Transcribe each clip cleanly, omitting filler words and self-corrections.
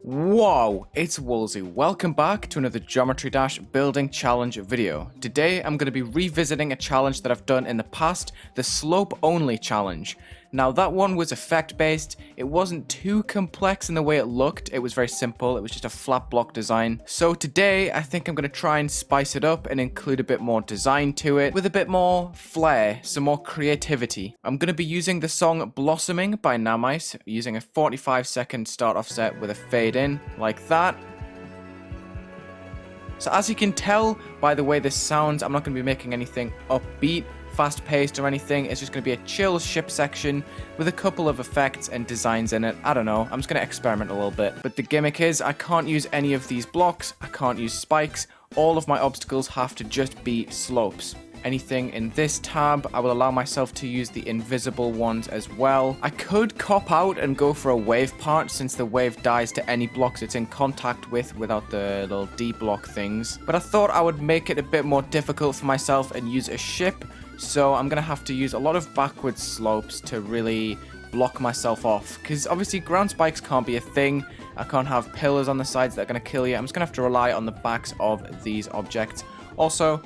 Whoa, it's Wulzy. Welcome back to another Geometry Dash building challenge video. Today I'm going to be revisiting a challenge that I've done in the past, the slope only challenge. Now that one was effect based, it wasn't too complex in the way it looked, it was very simple, it was just a flat block design. So today I think I'm going to try and spice it up and include a bit more design to it, with a bit more flair, some more creativity. I'm going to be using the song Blossoming by Namice, using a 45-second start offset with a fade in, like that. So as you can tell by the way this sounds, I'm not going to be making anything upbeat, fast-paced or anything. It's just going to be a chill ship section with a couple of effects and designs in it. I don't know, I'm just going to experiment a little bit. But the gimmick is I can't use any of these blocks, I can't use spikes. All of my obstacles have to just be slopes. Anything in this tab, I will allow myself to use the invisible ones as well. I could cop out and go for a wave part, since the wave dies to any blocks it's in contact with without the little D block things. But I thought I would make it a bit more difficult for myself and use a ship. So I'm going to have to use a lot of backwards slopes to really block myself off. Because obviously ground spikes can't be a thing. I can't have pillars on the sides that are going to kill you. I'm just going to have to rely on the backs of these objects. Also,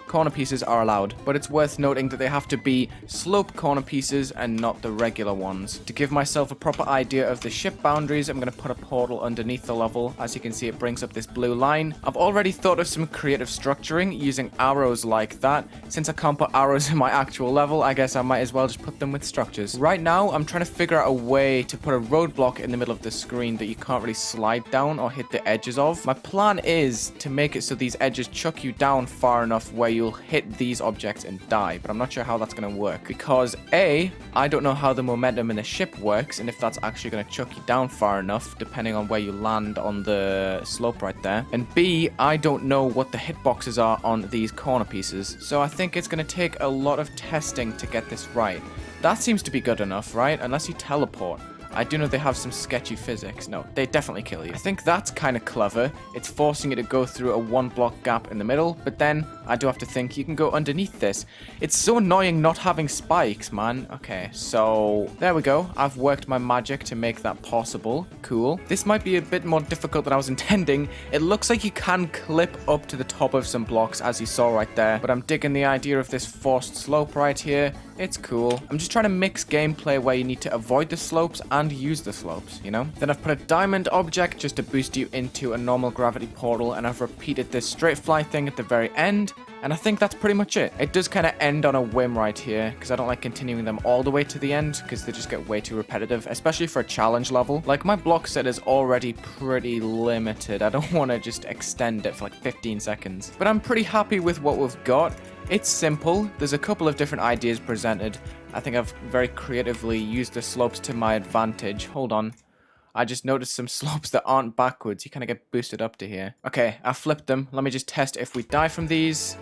corner pieces are allowed, but it's worth noting that they have to be slope corner pieces and not the regular ones. To give myself a proper idea of the ship boundaries, I'm going to put a portal underneath the level. As you can see, it brings up this blue line. I've already thought of some creative structuring using arrows like that. Since I can't put arrows in my actual level, I guess I might as well just put them with structures. Right now, I'm trying to figure out a way to put a roadblock in the middle of the screen that you can't really slide down or hit the edges of. My plan is to make it so these edges chuck you down far enough where you'll hit these objects and die, but I'm not sure how that's going to work, because A, I don't know how the momentum in the ship works and if that's actually going to chuck you down far enough depending on where you land on the slope right there, and B, I don't know what the hitboxes are on these corner pieces, so I think it's going to take a lot of testing to get this right. That seems to be good enough, right? Unless you teleport. I do know they have some sketchy physics. No, they definitely kill you. I think that's kind of clever. It's forcing you to go through a one block gap in the middle, but then I do have to think you can go underneath this. It's so annoying not having spikes, man. Okay, so there we go. I've worked my magic to make that possible. Cool. This might be a bit more difficult than I was intending. It looks like you can clip up to the top of some blocks, as you saw right there, but I'm digging the idea of this forced slope right here. It's cool. I'm just trying to mix gameplay where you need to avoid the slopes and use the slopes, you know? Then I've put a diamond object just to boost you into a normal gravity portal, and I've repeated this straight fly thing at the very end, and I think that's pretty much it. It does kind of end on a whim right here, because I don't like continuing them all the way to the end, because they just get way too repetitive, especially for a challenge level. Like, my block set is already pretty limited. I don't want to just extend it for like 15 seconds. But I'm pretty happy with what we've got. It's simple. There's a couple of different ideas presented. I think I've very creatively used the slopes to my advantage. Hold on. I just noticed some slopes that aren't backwards. You kind of get boosted up to here. Okay, I flipped them. Let me just test if we die from these.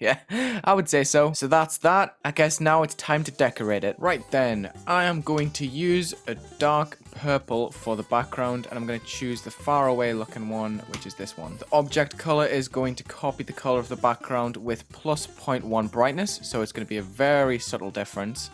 Yeah, I would say so. So that's that. I guess now it's time to decorate it. Right then, I am going to use a dark purple for the background, and I'm going to choose the far away looking one, which is this one. The object color is going to copy the color of the background with plus 0.1 brightness, so it's going to be a very subtle difference.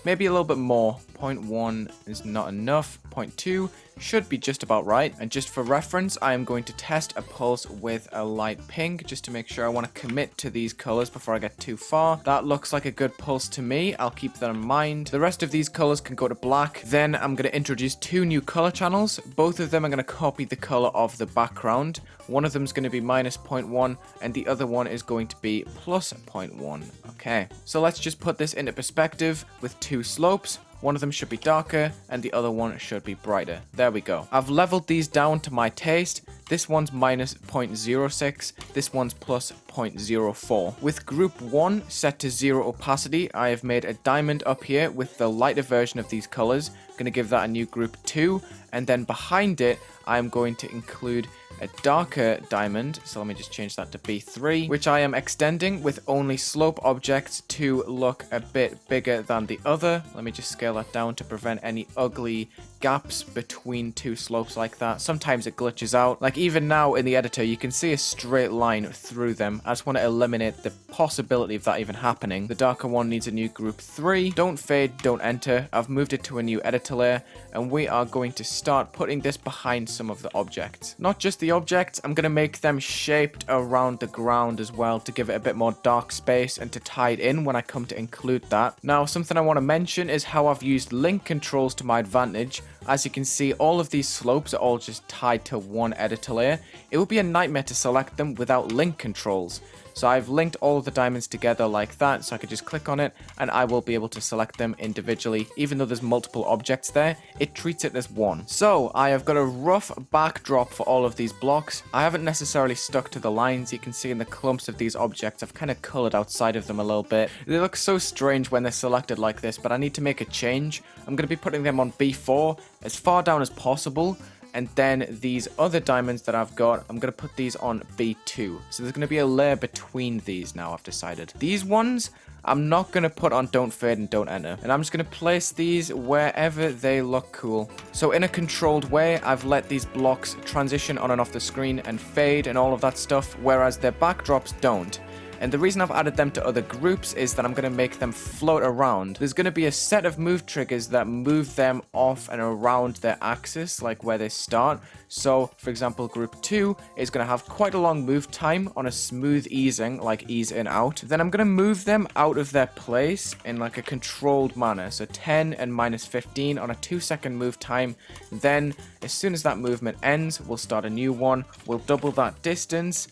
Maybe a little bit more. 0.1 is not enough. 0.2 should be just about right. And just for reference, I am going to test a pulse with a light pink just to make sure I want to commit to these colors before I get too far. That looks like a good pulse to me. I'll keep that in mind. The rest of these colors can go to black. Then I'm going to introduce two new color channels. Both of them are going to copy the color of the background. One of them is going to be minus 0.1 and the other one is going to be plus 0.1. Okay, so let's just put this into perspective with two slopes. One of them should be darker, and the other one should be brighter. There we go. I've leveled these down to my taste. This one's minus 0.06, this one's plus 0.04. With group 1 set to 0 opacity, I have made a diamond up here with the lighter version of these colors. I'm going to give that a new group 2, and then behind it, I'm going to include a darker diamond, so let me just change that to B3, which I am extending with only slope objects to look a bit bigger than the other. Let me just scale that down to prevent any ugly gaps between two slopes like that. Sometimes it glitches out. Like even now in the editor, you can see a straight line through them. I just want to eliminate the possibility of that even happening. The darker one needs a new group 3. Don't fade, don't enter. I've moved it to a new editor layer, and we are going to start putting this behind some of the objects. Not just the objects, I'm going to make them shaped around the ground as well to give it a bit more dark space and to tie it in when I come to include that. Now, something I want to mention is how I've used link controls to my advantage. As you can see, all of these slopes are all just tied to one editor layer. It would be a nightmare to select them without link controls. So I've linked all of the diamonds together like that, so I could just click on it and I will be able to select them individually. Even though there's multiple objects there, it treats it as one. So I have got a rough backdrop for all of these blocks. I haven't necessarily stuck to the lines. You can see in the clumps of these objects, I've kind of colored outside of them a little bit. They look so strange when they're selected like this, but I need to make a change. I'm going to be putting them on B4 as far down as possible. And then these other diamonds that I've got, I'm going to put these on B2. So there's going to be a layer between these now, I've decided. These ones, I'm not going to put on don't fade and don't enter. And I'm just going to place these wherever they look cool. So in a controlled way, I've let these blocks transition on and off the screen and fade and all of that stuff, whereas their backdrops don't. And the reason I've added them to other groups is that I'm going to make them float around. There's going to be a set of move triggers that move them off and around their axis, like where they start. So, for example, group 2 is going to have quite a long move time on a smooth easing, like ease in out. Then I'm going to move them out of their place in like a controlled manner. So 10 and minus 15 on a 2-second move time. Then, as soon as that movement ends, we'll start a new one. We'll double that distance.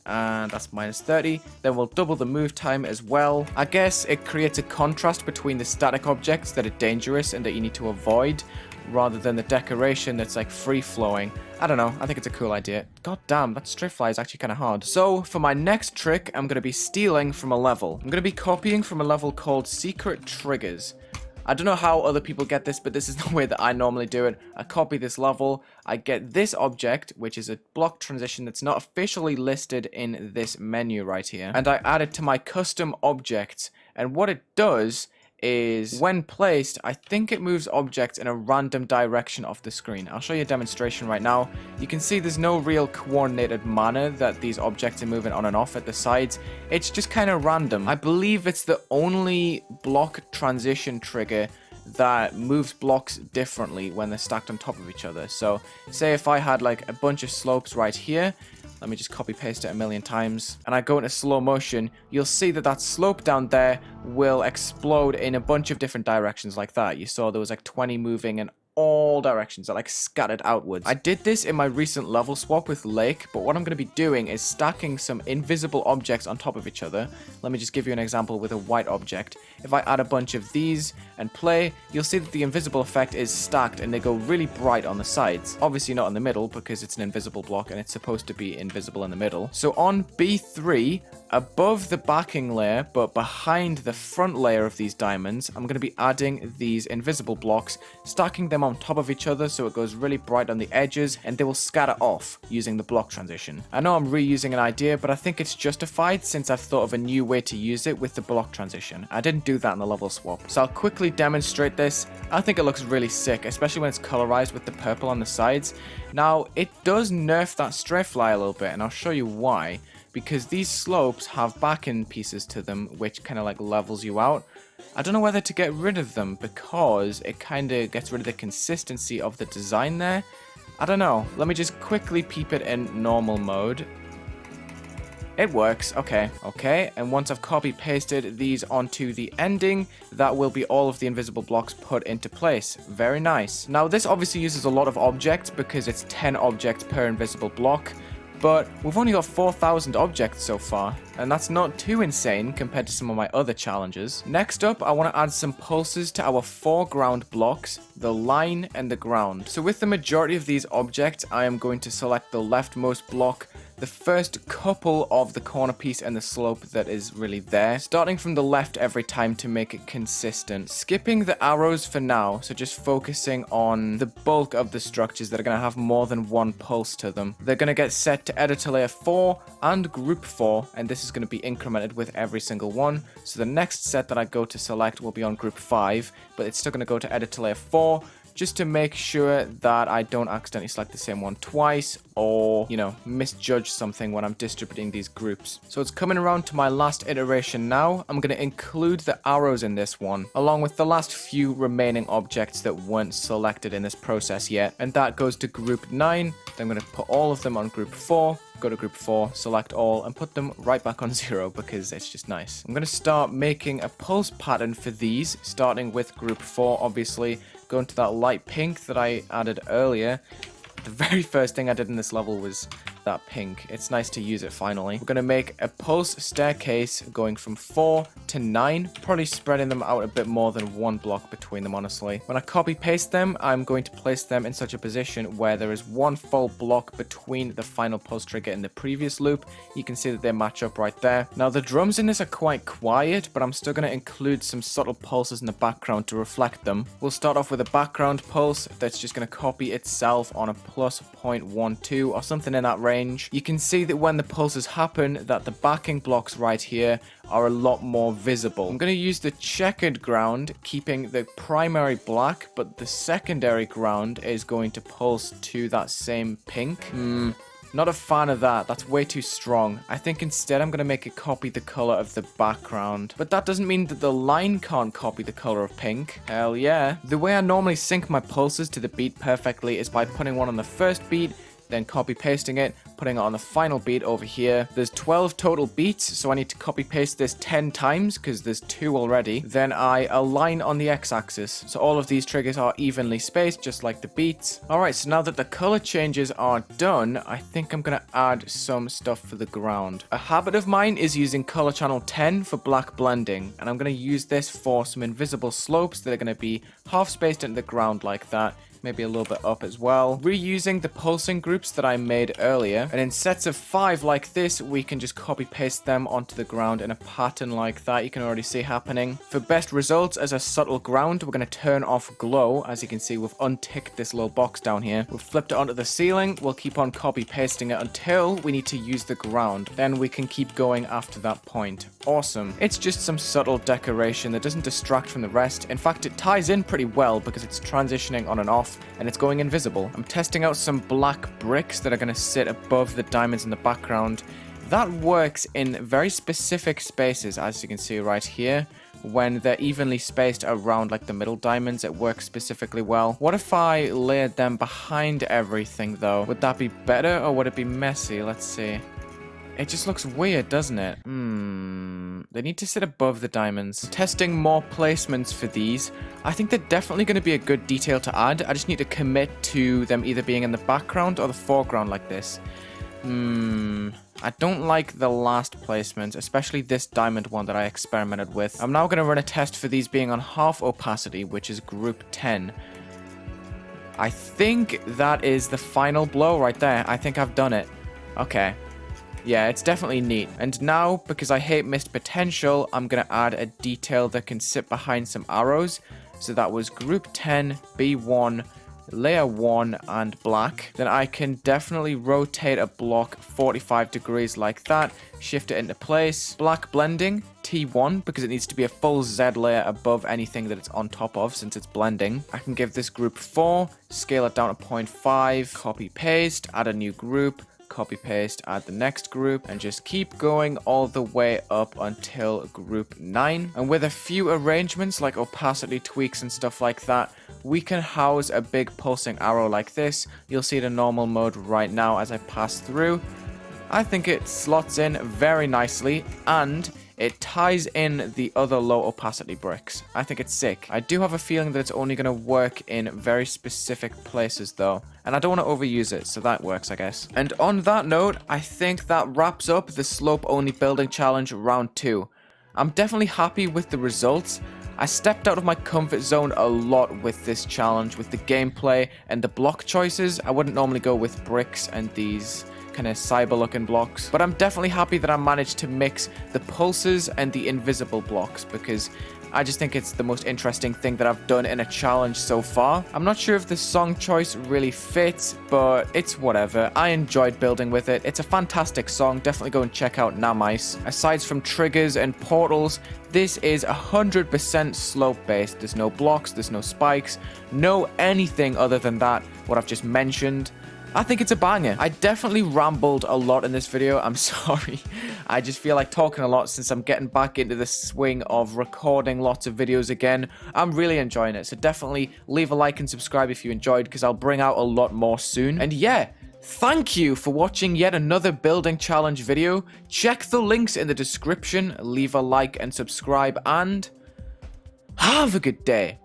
And that's minus 30. Then we'll double the move time as well. I guess it creates a contrast between the static objects that are dangerous and that you need to avoid, rather than the decoration that's like free-flowing. I don't know, I think it's a cool idea. God damn, that straight fly is actually kind of hard. So, for my next trick, I'm going to be stealing from a level. I'm going to be copying from a level called Secret Triggers. I don't know how other people get this, but this is the way that I normally do it. I copy this level, I get this object, which is a block transition that's not officially listed in this menu right here, and I add it to my custom objects. And what it does is, when placed, I think it moves objects in a random direction off the screen. I'll show you a demonstration right now. You can see there's no real coordinated manner that these objects are moving on and off at the sides. It's just kind of random. I believe it's the only block transition trigger that moves blocks differently when they're stacked on top of each other. So, say if I had like a bunch of slopes right here, let me just copy paste it a million times, and I go into slow motion, you'll see that that slope down there will explode in a bunch of different directions like that. You saw there was like 20 moving in all directions that like scattered outwards. I did this in my recent level swap with Lake, but what I'm going to be doing is stacking some invisible objects on top of each other. Let me just give you an example with a white object. If I add a bunch of these and play, you'll see that the invisible effect is stacked and they go really bright on the sides. Obviously not in the middle because it's an invisible block and it's supposed to be invisible in the middle. So on B3, above the backing layer but behind the front layer of these diamonds, I'm going to be adding these invisible blocks, stacking them on top of each other so it goes really bright on the edges, and they will scatter off using the block transition. I know I'm reusing an idea, but I think it's justified since I've thought of a new way to use it with the block transition. I didn't do that in the level swap. So I'll quickly demonstrate this. I think it looks really sick, especially when it's colorized with the purple on the sides. Now, it does nerf that stray fly a little bit, and I'll show you why. Because these slopes have backing pieces to them, which kind of like levels you out. I don't know whether to get rid of them because it kind of gets rid of the consistency of the design there. I don't know. Let me just quickly peep it in normal mode. It works. Okay. And once I've copy pasted these onto the ending, that will be all of the invisible blocks put into place. Very nice. Now, this obviously uses a lot of objects because it's 10 objects per invisible block. But we've only got 4,000 objects so far, and that's not too insane compared to some of my other challenges. Next up, I want to add some pulses to our foreground blocks, the line and the ground. So with the majority of these objects, I am going to select the leftmost block, the first couple of the corner piece and the slope that is really there, starting from the left every time to make it consistent. Skipping the arrows for now, so just focusing on the bulk of the structures that are going to have more than one pulse to them. They're going to get set to editor layer 4 and group 4, and this is going to be incremented with every single one. So the next set that I go to select will be on group 5, but it's still going to go to editor layer 4, just to make sure that I don't accidentally select the same one twice or, you know, misjudge something when I'm distributing these groups. So it's coming around to my last iteration now. I'm going to include the arrows in this one, along with the last few remaining objects that weren't selected in this process yet. And that goes to group 9. Then I'm going to put all of them on group 4. Go to group 4, select all, and put them right back on 0 because it's just nice. I'm going to start making a pulse pattern for these, starting with group 4, obviously. Going to that light pink that I added earlier. The very first thing I did in this level was that pink. It's nice to use it finally. We're going to make a pulse staircase going from 4 to 9, probably spreading them out a bit more than one block between them, honestly. When I copy paste them, I'm going to place them in such a position where there is one full block between the final pulse trigger and the previous loop. You can see that they match up right there. Now the drums in this are quite quiet, but I'm still going to include some subtle pulses in the background to reflect them. We'll start off with a background pulse that's just going to copy itself on a plus 0.12 or something in that range. You can see that when the pulses happen, that the backing blocks right here are a lot more visible. I'm going to use the checkered ground, keeping the primary black, but the secondary ground is going to pulse to that same pink. Not a fan of that. That's way too strong. I think instead I'm going to make it copy the color of the background. But that doesn't mean that the line can't copy the color of pink. Hell yeah. The way I normally sync my pulses to the beat perfectly is by putting one on the first beat, then copy pasting it, putting it on the final beat over here. There's 12 total beats, so I need to copy paste this 10 times because there's 2 already. Then I align on the x-axis, so all of these triggers are evenly spaced, just like the beats. Alright, so now that the color changes are done, I think I'm gonna add some stuff for the ground. A habit of mine is using color channel 10 for black blending, and I'm gonna use this for some invisible slopes that are gonna be half spaced into the ground like that. Maybe a little bit up as well. Reusing the pulsing groups that I made earlier, and in sets of 5 like this, we can just copy paste them onto the ground in a pattern like that. You can already see happening. For best results as a subtle ground, we're going to turn off glow. As you can see, we've unticked this little box down here. We've flipped it onto the ceiling. We'll keep on copy pasting it until we need to use the ground. Then we can keep going after that point. Awesome. It's just some subtle decoration that doesn't distract from the rest. In fact, it ties in pretty well because it's transitioning on and off, and it's going invisible. I'm testing out some black bricks that are going to sit above the diamonds in the background. That works in very specific spaces, as you can see right here. When they're evenly spaced around like the middle diamonds, it works specifically well. What if I layered them behind everything though? Would that be better or would it be messy? Let's see. It just looks weird, doesn't it? They need to sit above the diamonds. Testing more placements for these. I think they're definitely going to be a good detail to add. I just need to commit to them either being in the background or the foreground like this. I don't like the last placement, especially this diamond one that I experimented with. I'm now going to run a test for these being on half opacity, which is group 10. I think that is the final blow right there. I think I've done it. Okay. Yeah, it's definitely neat. And now, because I hate missed potential, I'm going to add a detail that can sit behind some arrows. So that was group 10, B1, layer 1, and black. Then I can definitely rotate a block 45 degrees like that, shift it into place. Black blending, T1, because it needs to be a full Z layer above anything that it's on top of since it's blending. I can give this group 4, scale it down to 0.5, copy paste, add a new group, copy paste, add the next group, and just keep going all the way up until group 9. And with a few arrangements like opacity tweaks and stuff like that, we can house a big pulsing arrow like this. You'll see it in normal mode right now as I pass through. I think it slots in very nicely, and it ties in the other low opacity bricks. I think it's sick. I do have a feeling that it's only going to work in very specific places though, and I don't want to overuse it, so that works, I guess. And on that note, I think that wraps up the slope only building challenge round 2. I'm definitely happy with the results. I stepped out of my comfort zone a lot with this challenge, with the gameplay and the block choices. I wouldn't normally go with bricks and these kind of cyber looking blocks, but I'm definitely happy that I managed to mix the pulses and the invisible blocks, because I just think it's the most interesting thing that I've done in a challenge so far. I'm not sure if the song choice really fits, but it's whatever. I enjoyed building with it. It's a fantastic song. Definitely go and check out Namice. Aside from triggers and portals, this is 100% slope based. There's no blocks, there's no spikes, no anything other than that, what I've just mentioned. I think it's a banger. I definitely rambled a lot in this video. I'm sorry. I just feel like talking a lot since I'm getting back into the swing of recording lots of videos again. I'm really enjoying it. So definitely leave a like and subscribe if you enjoyed, because I'll bring out a lot more soon. And yeah, thank you for watching yet another building challenge video. Check the links in the description, leave a like and subscribe, and have a good day.